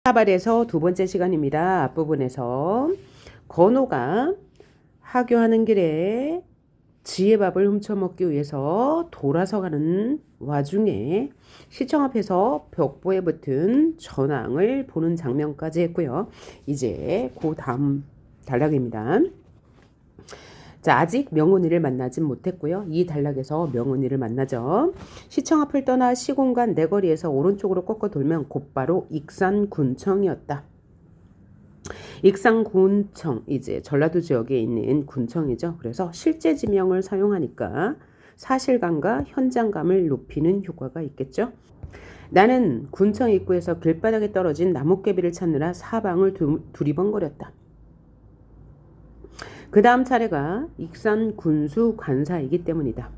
사발에서 두 번째 시간입니다. 앞부분에서 건호가 하교하는 길에 지혜밥을 훔쳐먹기 위해서 돌아서 가는 와중에 시청 앞에서 벽보에 붙은 전황을 보는 장면까지 했고요. 이제 그 다음 단락입니다. 자, 아직 명훈이를 만나진 못했고요. 이 단락에서 명훈이를 만나죠. 시청 앞을 떠나 시공간 내거리에서 오른쪽으로 꺾어 돌면 곧바로 익산군청이었다. 익산군청, 이제 전라도 지역에 있는 군청이죠. 그래서 실제 지명을 사용하니까 사실감과 현장감을 높이는 효과가 있겠죠. 나는 군청 입구에서 길바닥에 떨어진 나뭇개비를 찾느라 사방을 두리번거렸다. 그 다음 차례가 익산 군수 관사이기 때문이다.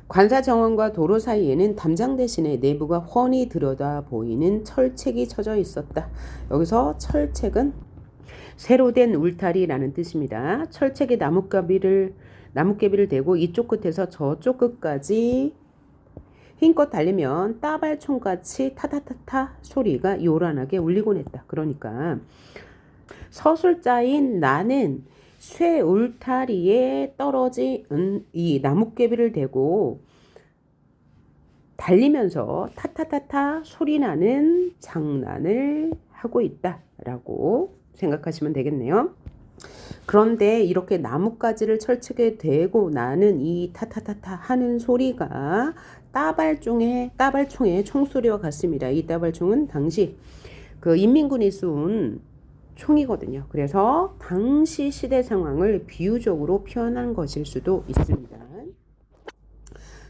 관사 정원과 도로 사이에는 담장 대신에 내부가 훤히 들여다 보이는 철책이 쳐져 있었다. 여기서 철책은 새로 된 울타리라는 뜻입니다. 철책에 나뭇개비를 대고 이쪽 끝에서 저쪽 끝까지 힘껏 달리면 따발총같이 타타타타 소리가 요란하게 울리곤 했다. 그러니까 서술자인 나는 쇠 울타리에 떨어진 이 나뭇개비를 대고 달리면서 타타타타 소리나는 장난을 하고 있다라고 생각하시면 되겠네요. 그런데 이렇게 나뭇가지를 철책에 대고 나는 이 타타타타 하는 소리가 따발총의 총소리와 같습니다. 이 따발총은 당시 그 인민군이 쏜 총이거든요. 그래서 당시 시대 상황을 비유적으로 표현한 것일 수도 있습니다.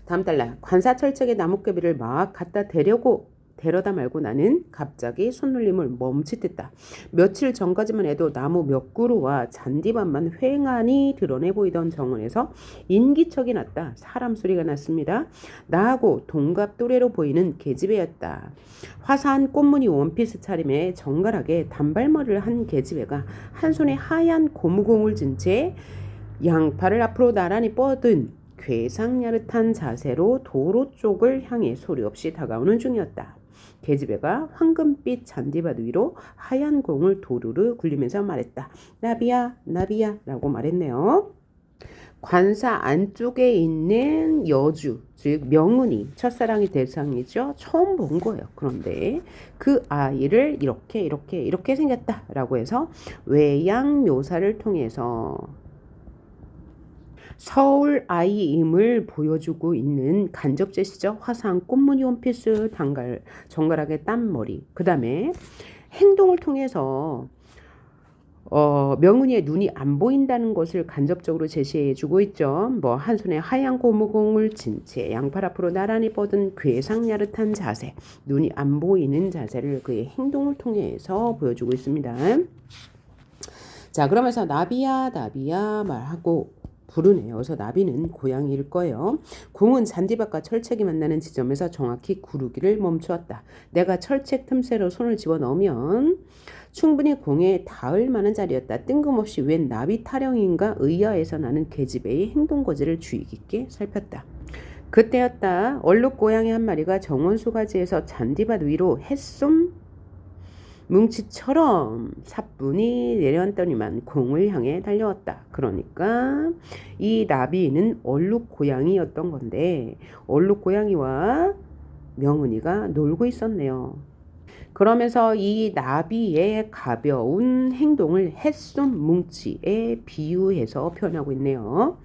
다음 단락. 관사철책의 나뭇개비를 막 갖다 데려다 말고 나는 갑자기 손놀림을 멈칫했다. 며칠 전까지만 해도 나무 몇 그루와 잔디밭만 휑하니 드러내 보이던 정원에서 인기척이 났다. 사람 소리가 났습니다. 나하고 동갑 또래로 보이는 계집애였다. 화사한 꽃무늬 원피스 차림에 정갈하게 단발머리를 한 계집애가 한 손에 하얀 고무공을 진 채 양팔을 앞으로 나란히 뻗은 괴상야릇한 자세로 도로 쪽을 향해 소리 없이 다가오는 중이었다. 계집애가 황금빛 잔디밭 위로 하얀 공을 도루르 굴리면서 말했다. 나비야, 나비야 라고 말했네요. 관사 안쪽에 있는 여주, 즉 명훈이 첫사랑의 대상이죠. 처음 본 거예요. 그런데 그 아이를 이렇게 생겼다 라고 해서 외양 묘사를 통해서 서울 아이임을 보여주고 있는 간접 제시죠. 화사한 꽃무늬 원피스, 정갈하게 딴 머리. 그 다음에 행동을 통해서 명훈이의 눈이 안 보인다는 것을 간접적으로 제시해주고 있죠. 뭐 한 손에 하얀 고무공을 진 채 양팔 앞으로 나란히 뻗은 괴상야릇한 자세, 눈이 안 보이는 자세를 그의 행동을 통해서 보여주고 있습니다. 자, 그러면서 나비야 나비야 말하고 부르네요. 그래서 나비는 고양이일 거예요. 공은 잔디밭과 철책이 만나는 지점에서 정확히 구르기를 멈추었다. 내가 철책 틈새로 손을 집어넣으면 충분히 공에 닿을 만한 자리였다. 뜬금없이 웬 나비 타령인가 의아해서 나는 계집애의 행동거지를 주의 깊게 살폈다. 그때였다. 얼룩 고양이 한 마리가 정원수가지에서 잔디밭 위로 햇솜 뭉치처럼 사뿐히 내려앉더니만 공을 향해 달려왔다. 그러니까 이 나비는 얼룩 고양이였던 건데 얼룩 고양이와 명훈이가 놀고 있었네요. 그러면서 이 나비의 가벼운 행동을 햇솜 뭉치에 비유해서 표현하고 있네요.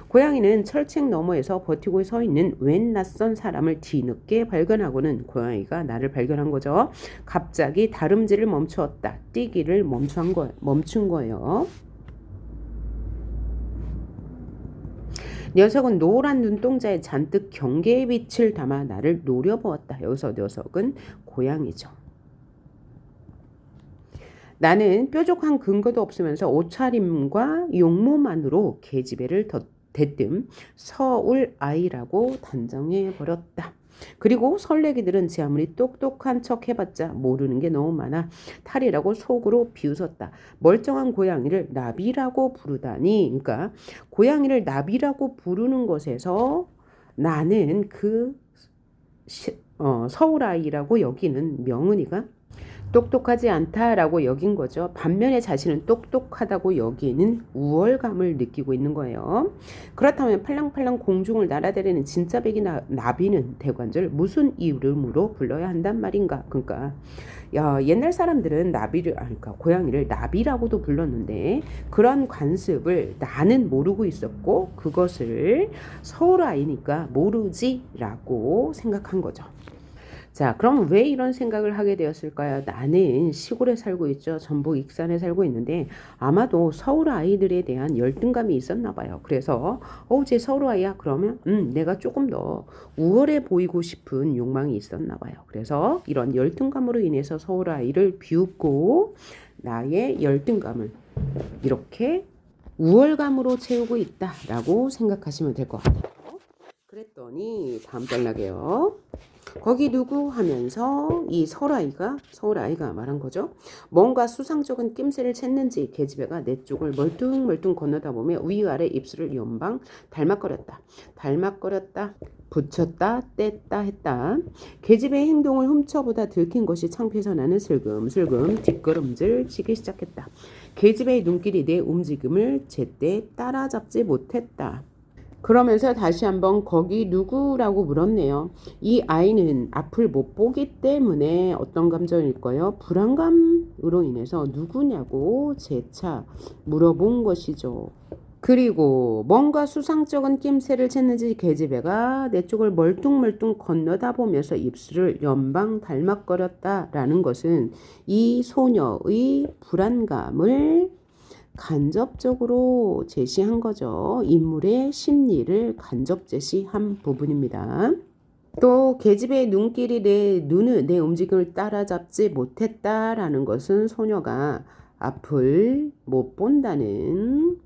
고양이는 철책 너머에서 버티고 서 있는 웬 낯선 사람을 뒤늦게 발견하고는 고양이가 나를 발견한 거죠. 갑자기 다름질을 멈추었다. 뛰기를 멈춘 거예요. 녀석은 노란 눈동자에 잔뜩 경계의 빛을 담아 나를 노려보았다. 여기서 녀석은 고양이죠. 나는 뾰족한 근거도 없으면서 옷차림과 용모만으로 계집애를 대뜸 서울 아이라고 단정해버렸다. 그리고 설레기들은 제 아무리 똑똑한 척 해봤자 모르는 게 너무 많아 탈이라고 속으로 비웃었다. 멀쩡한 고양이를 나비라고 부르다니. 그러니까 고양이를 나비라고 부르는 것에서 나는 그 서울 아이라고 여기는 명은이가 똑똑하지 않다라고 여긴 거죠. 반면에 자신은 똑똑하다고 여기는 우월감을 느끼고 있는 거예요. 그렇다면 팔랑팔랑 공중을 날아다니는 진짜 배기 나비는 대관절 무슨 이름으로 불러야 한단 말인가? 그러니까 옛날 사람들은 나비를 그러니까 고양이를 나비라고도 불렀는데 그런 관습을 나는 모르고 있었고 그것을 서울 아이니까 모르지라고 생각한 거죠. 자, 그럼 왜 이런 생각을 하게 되었을까요? 나는 시골에 살고 있죠. 전북 익산에 살고 있는데 아마도 서울 아이들에 대한 열등감이 있었나 봐요. 그래서 쟤 서울 아이야. 그러면 내가 조금 더 우월해 보이고 싶은 욕망이 있었나 봐요. 그래서 이런 열등감으로 인해서 서울 아이를 비웃고 나의 열등감을 이렇게 우월감으로 채우고 있다라고 생각하시면 될 것 같아요. 그랬더니 다음 단락이에요. 거기 누구 하면서 이 서울 아이가 말한 거죠. 뭔가 수상쩍은 낌새를 챘는지 계집애가 내 쪽을 멀뚱멀뚱 건너다 보며 위아래 입술을 연방 닮았거렸다. 붙였다 뗐다 했다. 계집애의 행동을 훔쳐보다 들킨 것이 창피해서 나는 슬금슬금 뒷걸음질 치기 시작했다. 계집애의 눈길이 내 움직임을 제때 따라잡지 못했다. 그러면서 다시 한번 거기 누구라고 물었네요. 이 아이는 앞을 못 보기 때문에 어떤 감정일까요? 불안감으로 인해서 누구냐고 재차 물어본 것이죠. 그리고 뭔가 수상쩍은 낌새를 챘는지 계집애가 내 쪽을 멀뚱멀뚱 건너다 보면서 입술을 연방 닮았거렸다라는 것은 이 소녀의 불안감을 간접적으로 제시한 거죠. 인물의 심리를 간접 제시한 부분입니다. 또 계집애의 눈길이 내 움직임을 따라잡지 못했다라는 것은 소녀가 앞을 못 본다는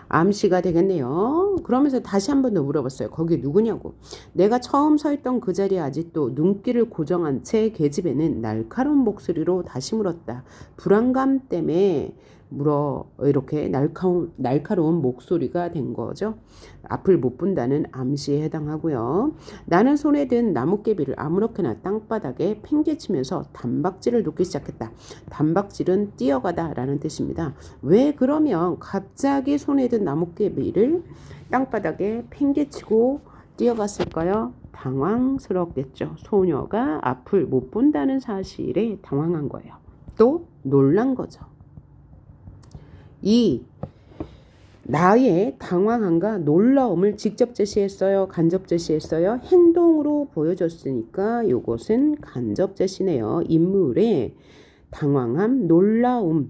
암시가 되겠네요. 그러면서 다시 한 번 더 물어봤어요. 거기 누구냐고. 내가 처음 서 있던 그 자리에 아직도 눈길을 고정한 채 계집애는 날카로운 목소리로 다시 물었다. 불안감 때문에 이렇게 날카로운 목소리가 된 거죠. 앞을 못 본다는 암시에 해당하고요. 나는 손에 든 나뭇개비를 아무렇게나 땅바닥에 팽개치면서 단박질을 놓기 시작했다. 단박질은 뛰어가다 라는 뜻입니다. 왜 그러면 갑자기 손에 든 나뭇개비를 땅바닥에 팽개치고 뛰어갔을까요? 당황스럽겠죠. 소녀가 앞을 못 본다는 사실에 당황한 거예요. 또 놀란 거죠. 이 나의 당황함과 놀라움을 직접 제시했어요? 간접 제시했어요? 행동으로 보여줬으니까 이것은 간접 제시네요. 인물의 당황함, 놀라움의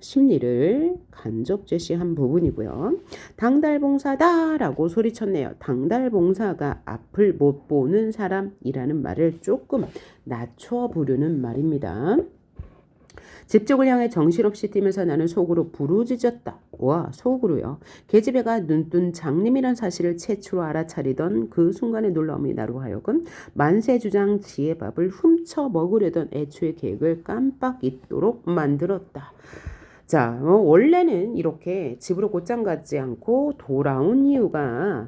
심리를 간접 제시한 부분이고요. 당달봉사다 라고 소리쳤네요. 당달봉사가 앞을 못 보는 사람이라는 말을 조금 낮춰 부르는 말입니다. 집 쪽을 향해 정신없이 뛰면서 나는 속으로 부르짖었다. 와, 속으로요. 계집애가 눈뜬 장님이란 사실을 최초로 알아차리던 그 순간의 놀라움이 나로 하여금 만세주장 지혜밥을 훔쳐 먹으려던 애초의 계획을 깜빡 잊도록 만들었다. 자, 원래는 이렇게 집으로 곧장 가지 않고 돌아온 이유가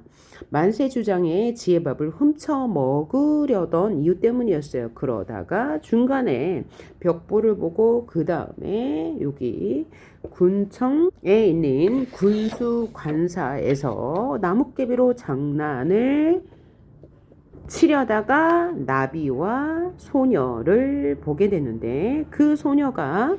만세주장의 지혜밥을 훔쳐 먹으려던 이유 때문이었어요. 그러다가 중간에 벽보를 보고 그 다음에 여기 군청에 있는 군수관사에서 나뭇개비로 장난을 치려다가 나비와 소녀를 보게 되는데 그 소녀가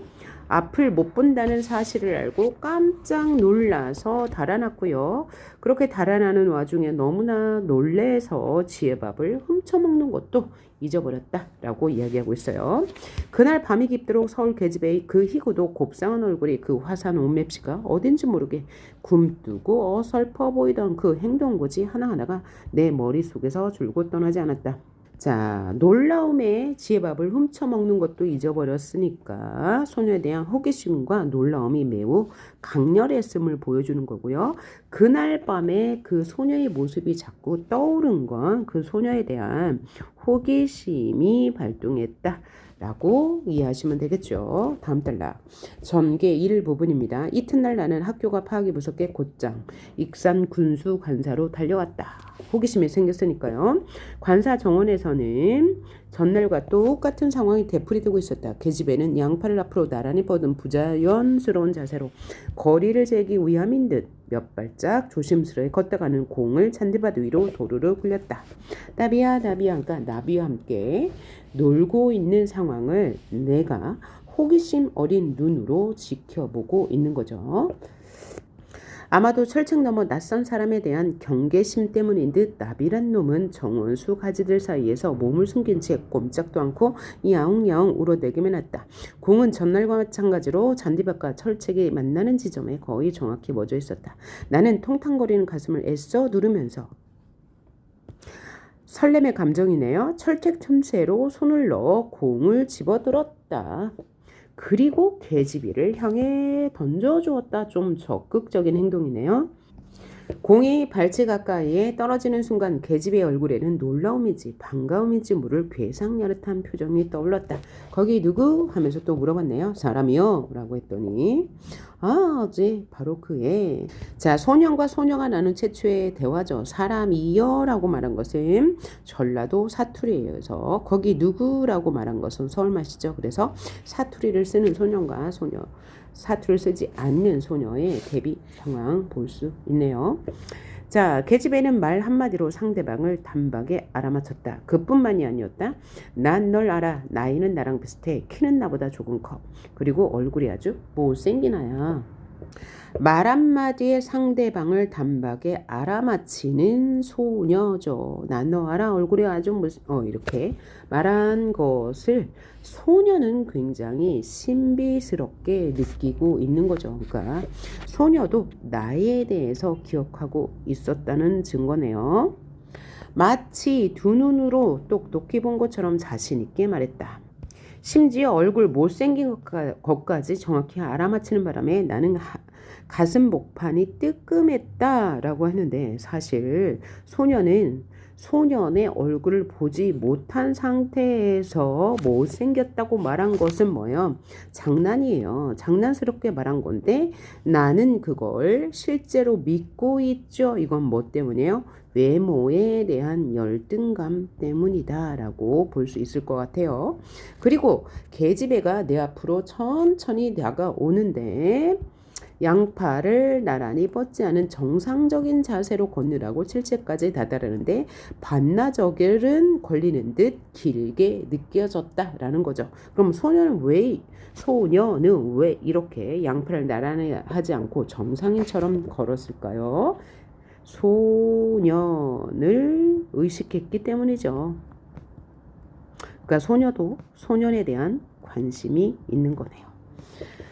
앞을 못 본다는 사실을 알고 깜짝 놀라서 달아났고요. 그렇게 달아나는 와중에 너무나 놀래서 지혜밥을 훔쳐먹는 것도 잊어버렸다라고 이야기하고 있어요. 그날 밤이 깊도록 서울 계집애의 그 희고도 곱상한 얼굴이 그 화사한 옷맵시가 어딘지 모르게 굼뜨고 어설퍼 보이던 그 행동고지 하나하나가 내 머릿속에서 줄곧 떠나지 않았다. 자, 놀라움에 지혜밥을 훔쳐먹는 것도 잊어버렸으니까 소녀에 대한 호기심과 놀라움이 매우 강렬했음을 보여주는 거고요. 그날 밤에 그 소녀의 모습이 자꾸 떠오른 건 그 소녀에 대한 호기심이 발동했다. 라고 이해하시면 되겠죠. 다음 단락. 전개 1 부분입니다. 이튿날 나는 학교가 파악이 무섭게 곧장 익산 군수 관사로 달려왔다. 호기심이 생겼으니까요. 관사 정원에서는 전날과 똑같은 상황이 되풀이되고 있었다. 계집애는 양팔을 앞으로 나란히 뻗은 부자연스러운 자세로 거리를 재기 위함인 듯 몇 발짝 조심스레 걷다가는 공을 잔디밭 위로 도루를 굴렸다. 나비야 나비야가 나비와 함께 놀고 있는 상황을 내가 호기심 어린 눈으로 지켜보고 있는 거죠. 아마도 철책 넘어 낯선 사람에 대한 경계심 때문인 듯 나비란 놈은 정원수 가지들 사이에서 몸을 숨긴 채 꼼짝도 않고 야옹야옹 울어대기만 했다. 공은 전날과 마찬가지로 잔디밭과 철책이 만나는 지점에 거의 정확히 멎어 있었다. 나는 통탕거리는 가슴을 애써 누르면서 설렘의 감정이네요. 철책 틈새로 손을 넣어 공을 집어들었다. 그리고 계집이를 향해 던져주었다. 좀 적극적인 행동이네요. 공이 발치 가까이에 떨어지는 순간 계집의 얼굴에는 놀라움이지 반가움이지 모를 괴상야릇한 표정이 떠올랐다. 거기 누구? 하면서 또 물어봤네요. 사람이요? 라고 했더니 어제 바로 그 애. 자, 소년과 소녀가 나눈 최초의 대화죠. 사람이요? 라고 말한 것은 전라도 사투리에 의해서 거기 누구라고 말한 것은 서울말이죠. 그래서 사투리를 쓰는 소년과 소녀, 사투리를 쓰지 않는 소녀의 대비 상황 볼 수 있네요. 자, 계집애는 말 한마디로 상대방을 단박에 알아맞혔다. 그뿐만이 아니었다. 난 널 알아. 나이는 나랑 비슷해. 키는 나보다 조금 커. 그리고 얼굴이 아주 못생긴 아야. 말 한마디에 상대방을 단박에 알아맞히는 소녀죠. 난 너 알아. 얼굴이 아주 무슨 이렇게 말한 것을 소녀는 굉장히 신비스럽게 느끼고 있는 거죠. 그러니까 소녀도 나에 대해서 기억하고 있었다는 증거네요. 마치 두 눈으로 똑똑히 본 것처럼 자신 있게 말했다. 심지어 얼굴 못생긴 것까지 정확히 알아맞히는 바람에 나는 가슴 목판이 뜨끔했다라고 하는데 사실 소년의 얼굴을 보지 못한 상태에서 못생겼다고 말한 것은 뭐예요? 장난이에요. 장난스럽게 말한 건데 나는 그걸 실제로 믿고 있죠. 이건 뭐 때문이에요? 외모에 대한 열등감 때문이다 라고 볼 수 있을 것 같아요. 그리고 계집애가 내 앞으로 천천히 다가오는데 양팔을 나란히 뻗지 않은 정상적인 자세로 걷느라고 칠채까지 다다르는데 반나절은 걸리는 듯 길게 느껴졌다라는 거죠. 그럼 소녀는 왜 이렇게 양팔을 나란히 하지 않고 정상인처럼 걸었을까요? 소년을 의식했기 때문이죠. 그러니까 소녀도 소년에 대한 관심이 있는 거네요.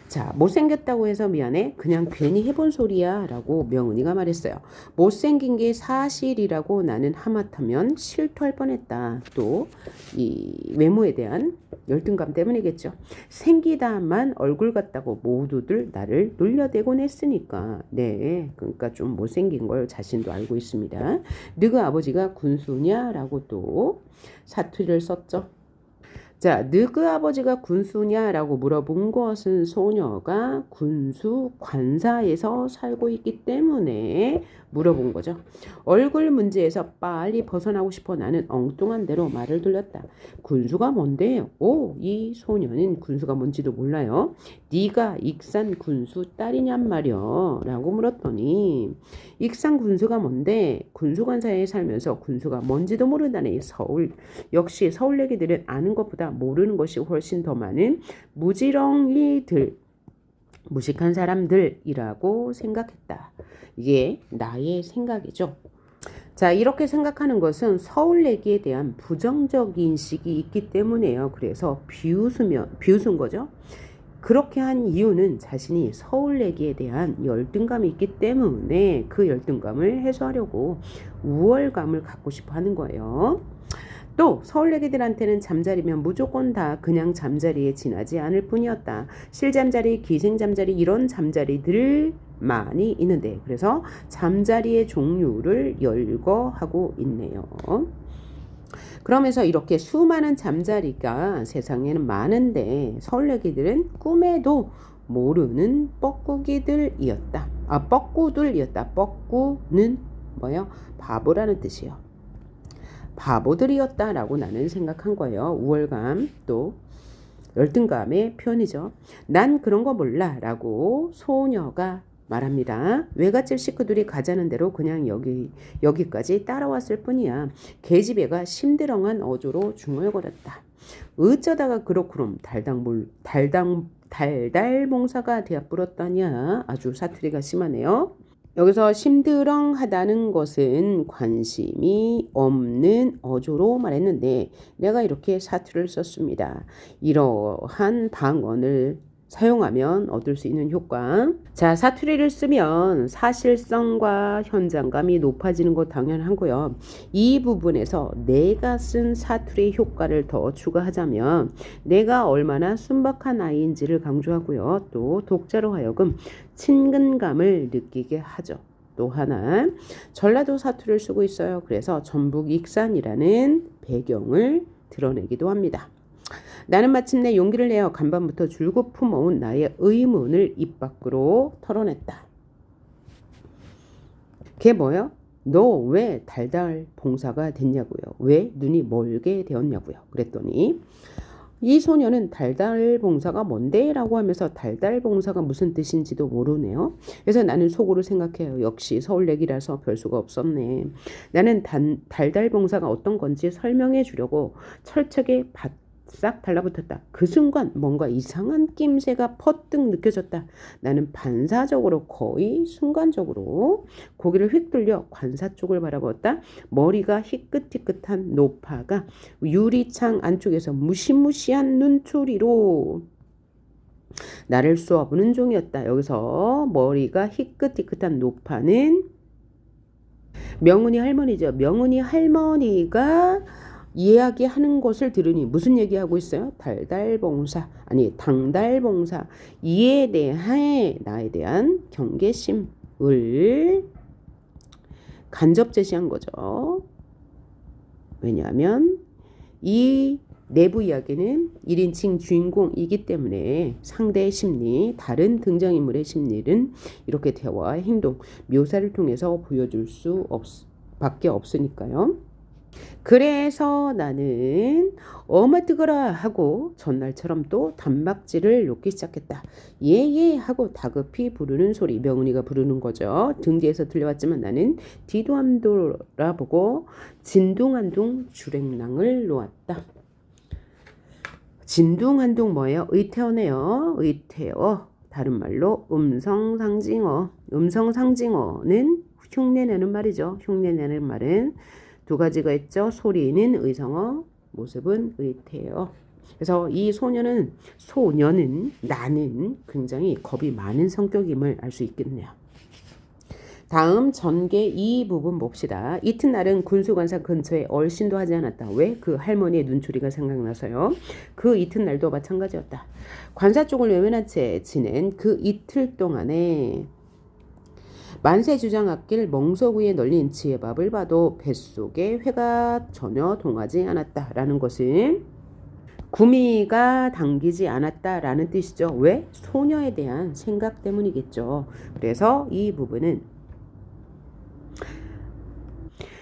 자, 못생겼다고 해서 미안해. 그냥 괜히 해본 소리야 라고 명은이가 말했어요. 못생긴 게 사실이라고 나는 하마터면 실토할 뻔했다. 또 이 외모에 대한 열등감 때문이겠죠. 생기다만 얼굴 같다고 모두들 나를 놀려대곤 했으니까. 네, 그러니까 좀 못생긴 걸 자신도 알고 있습니다. 너가 아버지가 군수냐? 라고 또 사투리를 썼죠. 자, 너그 아버지가 군수냐라고 물어본 것은 소녀가 군수 관사에서 살고 있기 때문에 물어본 거죠. 얼굴 문제에서 빨리 벗어나고 싶어 나는 엉뚱한 대로 말을 돌렸다. 군수가 뭔데요? 이 소녀는 군수가 뭔지도 몰라요. 네가 익산 군수 딸이냔 말이여 라고 물었더니 익산 군수가 뭔데 군수 관사에 살면서 군수가 뭔지도 모른다니 역시 서울 얘기들은 아는 것보다 모르는 것이 훨씬 더 많은 무식한 사람들이라고 생각했다. 이게 나의 생각이죠. 자, 이렇게 생각하는 것은 서울 얘기에 대한 부정적 인식이 있기 때문이에요. 그래서 비웃은 거죠. 그렇게 한 이유는 자신이 서울 얘기에 대한 열등감이 있기 때문에 그 열등감을 해소하려고 우월감을 갖고 싶어 하는 거예요. 또 서울 애기들한테는 잠자리면 무조건 다 그냥 잠자리에 지나지 않을 뿐이었다. 실잠자리, 기생잠자리 이런 잠자리들을 많이 있는데 그래서 잠자리의 종류를 열거하고 있네요. 그러면서 이렇게 수많은 잠자리가 세상에는 많은데 서울애기들은 꿈에도 모르는 뻐꾸기들이었다. 뻐꾸들이었다. 뻐꾸는 뭐예요? 바보라는 뜻이요. 바보들이었다라고 나는 생각한 거예요. 우월감 또 열등감의 표현이죠. 난 그런 거 몰라 라고 소녀가 말합니다. 외갓집 식구들이 가자는 대로 그냥 여기까지 따라왔을 뿐이야. 계집애가 심드렁한 어조로 중얼거렸다. 어쩌다가 그렇구럼 달달봉사가 되어버렸다냐. 아주 사투리가 심하네요. 여기서 심드렁하다는 것은 관심이 없는 어조로 말했는데 내가 이렇게 사투를 썼습니다. 이러한 방언을 사용하면 얻을 수 있는 효과. 자, 사투리를 쓰면 사실성과 현장감이 높아지는 거 당연하고요. 이 부분에서 내가 쓴 사투리 효과를 더 추가하자면 내가 얼마나 순박한 아이인지를 강조하고요. 또 독자로 하여금 친근감을 느끼게 하죠. 또 하나 전라도 사투리를 쓰고 있어요. 그래서 전북 익산이라는 배경을 드러내기도 합니다. 나는 마침내 용기를 내어 간밤부터 줄곧 품어온 나의 의문을 입 밖으로 털어냈다. 그게 뭐예요? 너 왜 달달 봉사가 됐냐고요. 왜 눈이 멀게 되었냐고요. 그랬더니 이 소녀는 달달 봉사가 뭔데? 라고 하면서 달달 봉사가 무슨 뜻인지도 모르네요. 그래서 나는 속으로 생각해요. 역시 서울내기라서 별 수가 없었네. 나는 달달 봉사가 어떤 건지 설명해 주려고 철책에 싹 달라붙었다. 그 순간 뭔가 이상한 낌새가 퍼뜩 느껴졌다. 나는 반사적으로 거의 순간적으로 고개를 휙 돌려 관사 쪽을 바라보았다. 머리가 희끗희끗한 노파가 유리창 안쪽에서 무시무시한 눈초리로 나를 쏘아보는 종이었다. 여기서 머리가 희끗희끗한 노파는 명은이 할머니죠. 명은이 할머니가 이야기하는 것을 들으니 무슨 얘기하고 있어요? 달달봉사 아니 당달봉사 이에 대해 나에 대한 경계심을 간접 제시한 거죠. 왜냐하면 이 내부 이야기는 1인칭 주인공이기 때문에 상대의 심리, 다른 등장인물의 심리는 이렇게 대화, 행동, 묘사를 통해서 보여줄 수 밖에 없으니까요. 그래서 나는 어머 뜨거라 하고 전날처럼 또 단박질을 놓기 시작했다. 예예 하고 다급히 부르는 소리, 명은이가 부르는 거죠. 등 뒤에서 들려왔지만 나는 뒤도 안 돌아보고 진둥한둥 주랭랑을 놓았다. 진둥한둥 뭐예요? 의태어네요. 의태어. 다른 말로 음성상징어. 음성상징어는 흉내내는 말이죠. 흉내내는 말은 두 가지가 있죠. 소리는 의성어, 모습은 의태어. 그래서 이 소녀는 나는 굉장히 겁이 많은 성격임을 알 수 있겠네요. 다음 전개 이 부분 봅시다. 이튿날은 군수관사 근처에 얼씬도 하지 않았다. 왜? 그 할머니의 눈초리가 생각나서요. 그 이튿날도 마찬가지였다. 관사 쪽을 외면한 채 지낸 그 이틀 동안에 만세주장학길 멍석 위에 널린 지혜밥을 봐도 뱃속에 회가 전혀 동하지 않았다라는 것은 구미가 당기지 않았다라는 뜻이죠. 왜? 소녀에 대한 생각 때문이겠죠. 그래서 이 부분은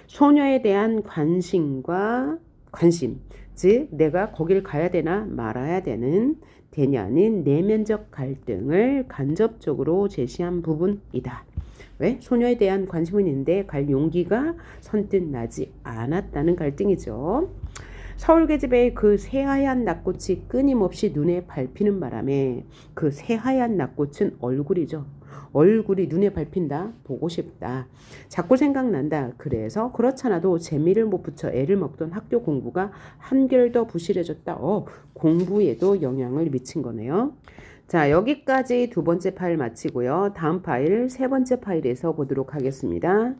소녀에 대한 관심, 즉 내가 거길 가야 되나 말아야 되냐는 내면적 갈등을 간접적으로 제시한 부분이다. 왜? 소녀에 대한 관심은 있는데 갈 용기가 선뜻 나지 않았다는 갈등이죠. 서울계집의 그 새하얀 낙꽃이 끊임없이 눈에 밟히는 바람에 그 새하얀 낙꽃은 얼굴이죠. 얼굴이 눈에 밟힌다. 보고 싶다. 자꾸 생각난다. 그래서 그렇잖아도 재미를 못 붙여 애를 먹던 학교 공부가 한결 더 부실해졌다. 공부에도 영향을 미친 거네요. 자, 여기까지 두 번째 파일 마치고요. 다음 파일 세 번째 파일에서 보도록 하겠습니다.